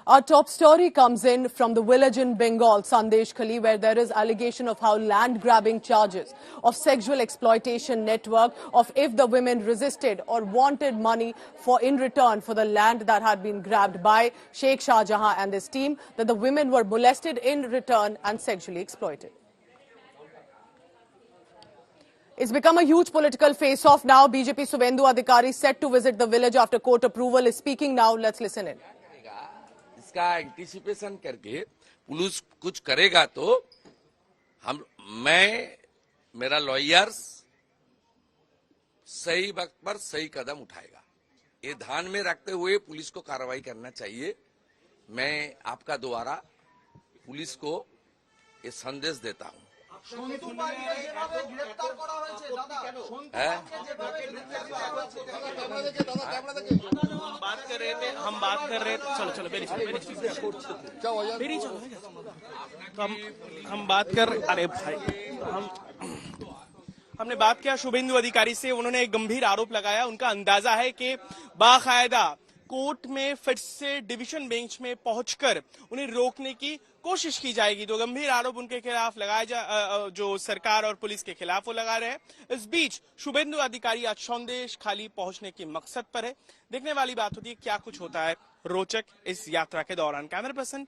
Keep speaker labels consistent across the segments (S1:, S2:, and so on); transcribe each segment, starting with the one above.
S1: Our top story comes in from the village in Bengal, Sandeshkhali, where there is allegation of how land-grabbing charges of sexual exploitation network of if the women resisted or wanted money in return for the land that had been grabbed by Sheikh ShahJahan and his team, that the women were molested in return and sexually exploited. It's become a huge political face-off now. BJP Suvendu Adhikari set to visit the village after court approval is speaking now. Let's listen in.
S2: इसका anticipation करके police कुछ करेगा तो मेरा lawyers सही वक्त पर सही कदम उठाएगा। ये ध्यान में रखते हुए पुलिस को कार्रवाई करना चाहिए। मैं आपका द्वारा पुलिस को ये संदेश देता हूं।
S3: हम बात कर रहे थे चलो मेरी चलो हम बात कर अरे भाई हमने बात किया शुभेंदु अधिकारी से। उन्होंने एक गंभीर आरोप लगाया। उनका अंदाजा है कि बाकायदा कोर्ट में फिर से डिवीजन बेंच में पहुंचकर उन्हें रोकने की कोशिश की जाएगी। तो गंभीर आरोप उनके खिलाफ लगाए जो सरकार और पुलिस के खिलाफ वो लगा रहे हैं। इस बीच शुभेंदु अधिकारी आज संदेशखाली पहुंचने के मकसद पर है। देखने वाली बात होती है क्या कुछ होता है रोचक इस यात्रा के दौरान। कैमरा पर्सन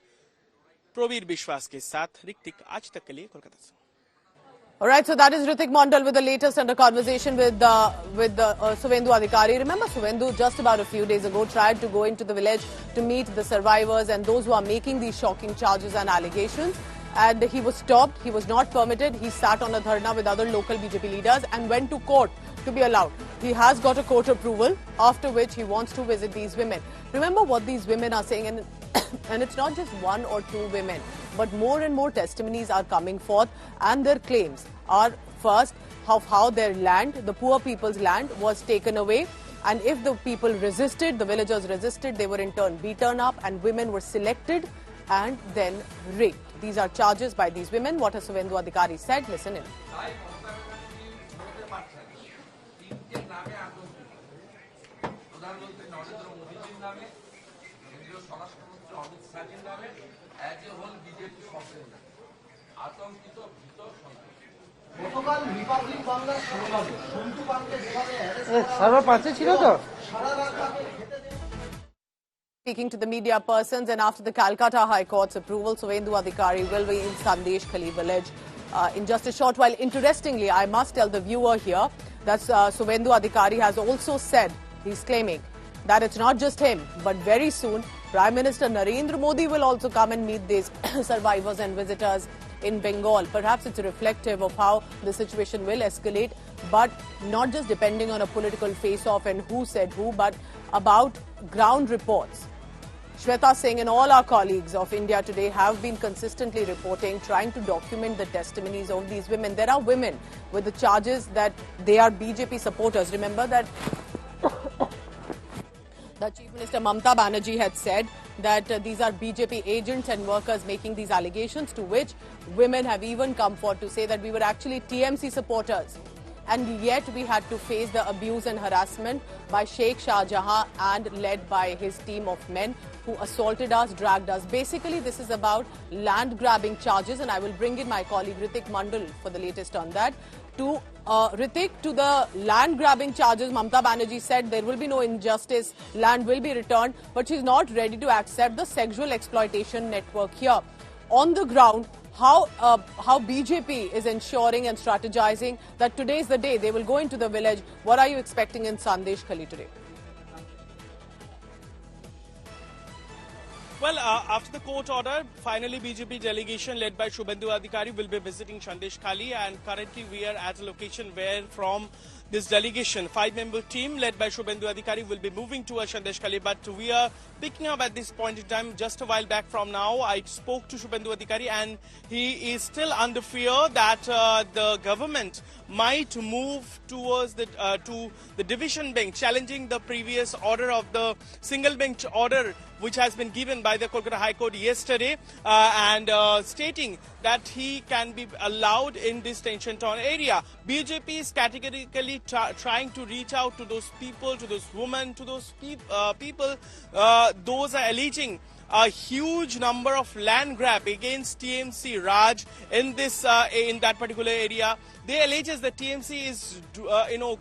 S3: प्रवीर विश्वास के साथ ऋतिक, आज तक के लिए कोलकाता से।
S1: All right, so that is Ritik Mandal with the latest under conversation with Suvendu Adhikari. Remember, Suvendu just about a few days ago tried to go into the village to meet the survivors and those who are making these shocking charges and allegations. And he was stopped. He was not permitted. He sat on a dharna with other local BJP leaders and went to court to be allowed. He has got a court approval, after which he wants to visit these women. Remember what these women are saying, and it's not just one or two women, but more and more testimonies are coming forth, and their claims are first of how their land, the poor people's land, was taken away. And if the people resisted, the villagers resisted, they were in turn beaten up, and women were selected and then raped. These are charges by these women. What has Suvendu Adhikari said? Listen in. Speaking to the media persons, and after the Calcutta High Court's approval, Suvendu Adhikari will be in Sandeshkhali village in just a short while. Interestingly, I must tell the viewer here that Suvendu Adhikari has also said, he's claiming that it's not just him, but very soon Prime Minister Narendra Modi will also come and meet these survivors and visitors in Bengal. Perhaps it's reflective of how the situation will escalate, but not just depending on a political face-off and who said who, but about ground reports. Shweta Singh and all our colleagues of India Today have been consistently reporting, trying to document the testimonies of these women. There are women with the charges that they are BJP supporters. Remember that the Chief Minister Mamta Banerjee had said that these are BJP agents and workers making these allegations, to which women have even come forward to say that we were actually TMC supporters. And yet we had to face the abuse and harassment by Sheikh ShahJahan and led by his team of men who assaulted us, dragged us. Basically, this is about land-grabbing charges, and I will bring in my colleague Ritik Mandal for the latest on that. To Ritik, to the land-grabbing charges, Mamta Banerjee said there will be no injustice, land will be returned, but she's not ready to accept the sexual exploitation network here. On the ground, how BJP is ensuring and strategizing that today is the day they will go into the village. What are you expecting in Sandeshkhali today?
S3: Well, after the court order, finally BJP delegation led by Suvendu Adhikari will be visiting Sandeshkhali, and currently we are at a location where from this delegation, 5-member team led by Suvendu Adhikari will be moving towards Sandeshkhali. But we are picking up at this point in time. Just a while back from now, I spoke to Suvendu Adhikari, and he is still under fear that the government might move towards to the division bench, challenging the previous order of the single bench order which has been given by the Kolkata High Court yesterday, and stating that he can be allowed in this tension-torn area. BJP is categorically trying to reach out to those people, to those women, to those people, those are alleging a huge number of land grab against TMC Raj in this in that particular area. They allege that TMC is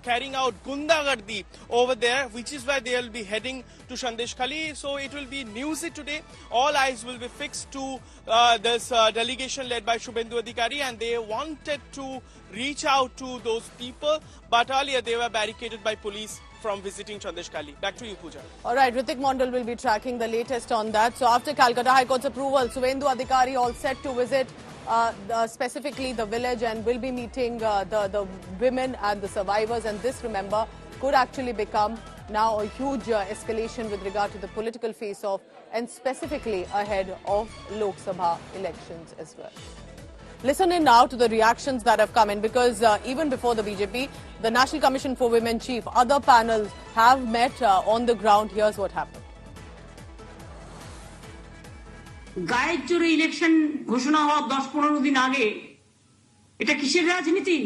S3: carrying out gundagardi over there, which is why they will be heading to Sandeshkhali. So it will be newsy today. All eyes will be fixed to this delegation led by Suvendu Adhikari, and they wanted to reach out to those people, but earlier they were barricaded by police from visiting Sandeshkhali. Back to you, Pooja.
S1: All right, Ritik Mondal will be tracking the latest on that. So after Calcutta High Court's approval, Suvendu Adhikari all set to visit specifically the village and will be meeting the women and the survivors. And this, remember, could actually become now a huge escalation with regard to the political face-off, and specifically ahead of Lok Sabha elections as well. Listen in now to the reactions that have come in, because even before the BJP, the National Commission for Women Chief, other panels have met on the ground. Here's what happened.
S4: গায়ের জোরে election ঘোষণা হওয়ার 10-15 দিন আগে এটা কিসের রাজনীতি?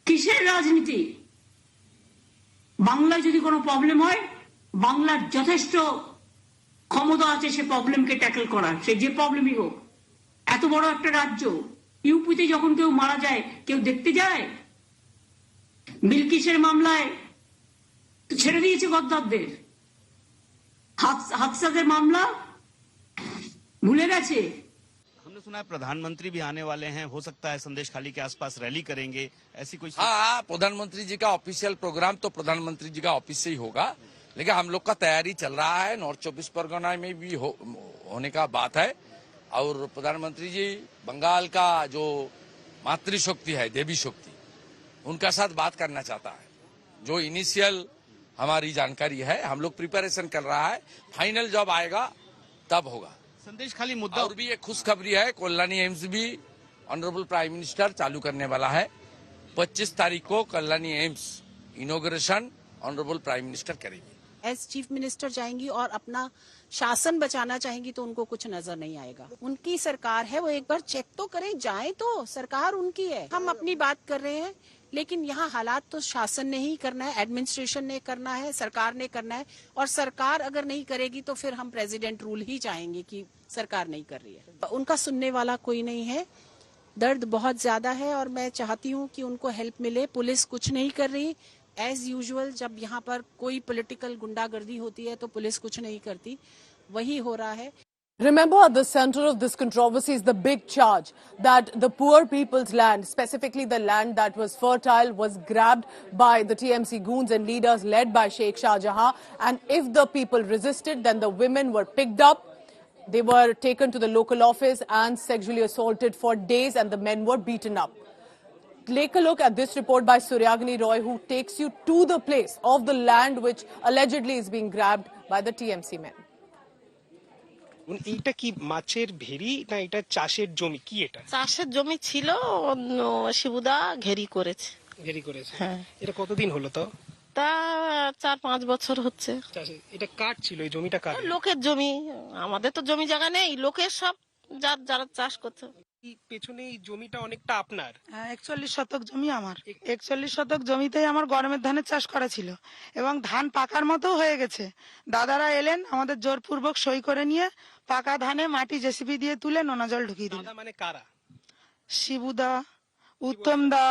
S4: কিসের রাজনীতি? বাংলায় যদি কোনো প্রবলেম হয়, বাংলার যথেষ্ট ক্ষমতা আছে সে প্রবলেমকে ট্যাকল করার, সে যে প্রবলেমই হোক। এত বড় একটা রাজ্য, ইউপিতে যখন কেউ মারা যায় কেউ দেখতে যায়? বিলকিসের মামলায় ছেড়ে দিয়েছে গদ্দারদের, হাদসাদের মামলা भूले गए।
S5: हमने सुना है प्रधानमंत्री भी आने वाले हैं, हो सकता है संदेशखाली के आसपास रैली करेंगे, ऐसी कोई?
S2: हाँ, प्रधानमंत्री जी का ऑफिशियल प्रोग्राम तो प्रधानमंत्री जी का ऑफिस से ही होगा, लेकिन हम लोग का तैयारी चल रहा है। नॉर्थ 24 परगना में भी होने का बात है, और प्रधानमंत्री जी बंगाल का जो मातृशक्ति है, देवी शक्ति, उनका साथ बात करना चाहता है। जो इनिशियल हमारी जानकारी है, हम लोग प्रिपरेशन कर रहा है, फाइनल जब आएगा तब होगा।
S5: संदेशखाली मुद्दा
S2: और भी एक खुशखबरी है, कल्याणी एम्स भी ऑनरेबल प्राइम मिनिस्टर चालू करने वाला है। 25 तारीख को Kalyani AIIMS inauguration honourable prime minister करेंगे।
S6: एज चीफ मिनिस्टर जाएंगी और अपना शासन बचाना चाहेंगी तो उनको कुछ नजर नहीं आएगा। उनकी सरकार है, वो एक बार चेक तो करें, जाए तो, सरकार उनकी है। हम अपनी बात कर रहे हैं, लेकिन यहाँ हालात तो शासन ने ही करना है, एडमिनिस्ट्रेशन ने करना है, सरकार ने करना है। और सरकार अगर नहीं करेगी तो फिर हम प्रेसिडेंट रूल ही चाहेंगे कि सरकार नहीं कर रही है। उनका सुनने वाला कोई नहीं है, दर्द बहुत ज्यादा है, और मैं चाहती हूँ कि उनको हेल्प मिले। पुलिस कुछ नहीं कर रही, एज यूजुअल जब यहाँ पर कोई पॉलिटिकल गुंडागर्दी होती है तो पुलिस कुछ नहीं करती, वही हो रहा है।
S1: Remember, at the center of this controversy is the big charge that the poor people's land, specifically the land that was fertile, was grabbed by the TMC goons and leaders led by Sheikh ShahJahan. And if the people resisted, then the women were picked up. They were taken to the local office and sexually assaulted for days, and the men were beaten up. Take a look at this report by Suryagni Roy, who takes you to the place of the land which allegedly is being grabbed by the TMC men.
S7: এইটা কি মাছের very না এটা চাষের জমি? কি এটা?
S8: চাষের জমি ছিল, শিবুদা ঘেরি করেছে।
S7: ঘেরি করেছে?
S8: হ্যাঁ।
S7: এটা কতদিন হলো তো?
S8: তা 4-5 বছর হচ্ছে।
S7: এটা কার ছিল? এই জমিটা কার?
S8: লোকের জমি, আমাদের তো জমি জায়গা নেই, লোকের সব যারা চাষ করছে।
S7: পেছনে এই জমিটা অনেকটা আপনার?
S9: 41 শতক জমি আমার। 41 শতক জমিতেই আমার গরমের ধানের চাষ করা ছিল, এবং ধান পাকার মতো হয়ে গেছে। দাদারা এলেন, আমাদের জোরপূর্বক সই করে নিয়ে পাকা ধানে মাটি জেসিবি দিয়ে তুলে নোনা জল ঢুকিয়ে দিল।
S7: দাদা মানে কারা?
S9: শিবুদা, উত্তম দা,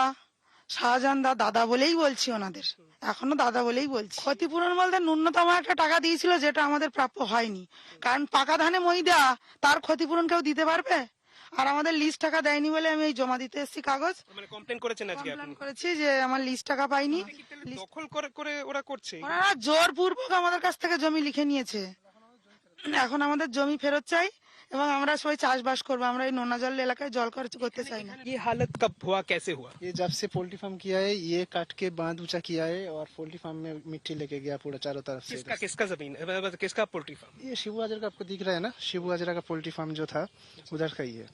S9: শাহজাহান দা, দাদা বলেই বলছি ওনাদের, এখনো দাদা বলেই বলছি। ক্ষতিপূরণ বলতে ন্যূনতম একটা টাকা দিয়েছিল, যেটা আমাদের প্রাপ্য হয়নি। কারণ পাকা ধানে মই দেয়া, তার ক্ষতিপূরণ কেউ দিতে পারবে? আর আমাদের লিস্ট টাকা দেয়নি বলে আমি এই জমা দিতে এসেছি কাগজ।
S7: মানে কমপ্লেন করেছেন আজকে?
S9: কমপ্লেন করেছি যে আমার লিস্ট টাকা পাইনি।
S7: দখল করে ওরা করছে?
S9: ওরা জোরপূর্বক আমাদের কাছ থেকে জমি লিখে নিয়েছে। এখন আমাদের জমি ফেরত চাই, এবং আমরা সবাই চাষবাস করবো। আমরা এই নোনা জল এলাকায় জল খরচ করতে চাই না।
S7: ये हालत कब हुआ, कैसे हुआ?
S10: ये जब से पोल्ट्री फार्म किया है, ये काट के बांध ऊंचा किया है और पोल्ट्री फार्म में मिट्टी लेके गया पूरा चारों तरफ से।
S7: किसका जमीन, किसका पोल्ट्री फार्म?
S10: ये शिबू हाजरा का आपको दिख रहा है ना, शिबू हाजरा का पोल्ट्री फार्म जो था उधर का ही है।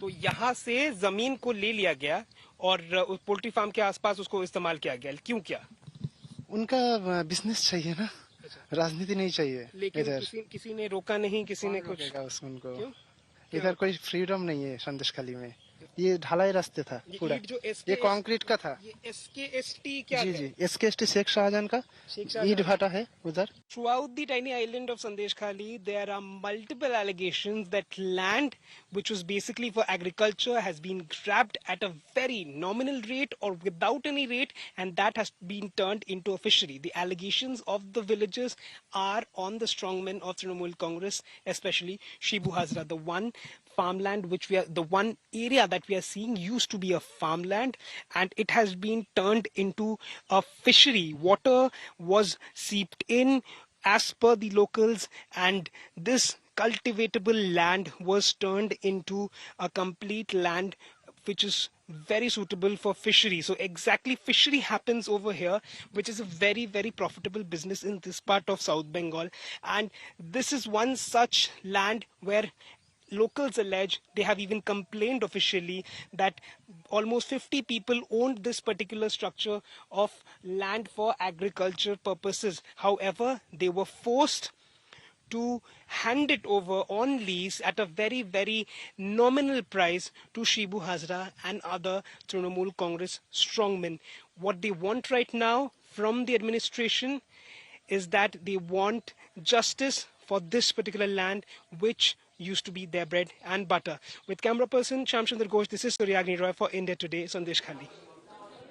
S7: तो यहाँ से जमीन को ले लिया गया और पोल्ट्री फार्म के आसपास उसको इस्तेमाल किया गया, क्यों किया?
S10: उनका बिजनेस चाहिए ना, राजनीति नहीं चाहिए।
S7: लेकिन
S10: इधर
S7: किसी ने रोका नहीं, किसी ने कुछ
S10: उनको इधर कोई फ्रीडम नहीं है संदेशखाली में। ये ढलाई रास्ते था पूरा,
S7: ईंट जो
S10: ये कंक्रीट का था।
S7: ये SKST क्या
S10: जी
S7: है?
S10: जी, SKST शेख शाहजहां का ईंट भाटा है उधर।
S7: Throughout the tiny island of Sandeshkhali, there are multiple allegations that land, which was basically for agriculture, has been grabbed at a very nominal rate or without any rate, and that has been turned into a fishery. The allegations of the villagers are on the strongmen of Trinamool Congress, especially Shibu Hazra. The one farmland the one area that we are seeing used to be a farmland, and it has been turned into a fishery. Water was seeped in as per the locals, and this cultivatable land was turned into a complete land which is very suitable for fishery. So exactly fishery happens over here, which is a very, very profitable business in this part of South Bengal. And this is one such land where locals allege, they have even complained officially, that almost 50 people owned this particular structure of land for agriculture purposes. However, they were forced to hand it over on lease at a very, very nominal price to Shibu Hazra and other Trinamool Congress strongmen. What they want right now from the administration is that they want justice for this particular land, which used to be their bread and butter. With camera person Shamsundar Ghosh, this is Suryagni Roy for India Today, Sandeshkhali.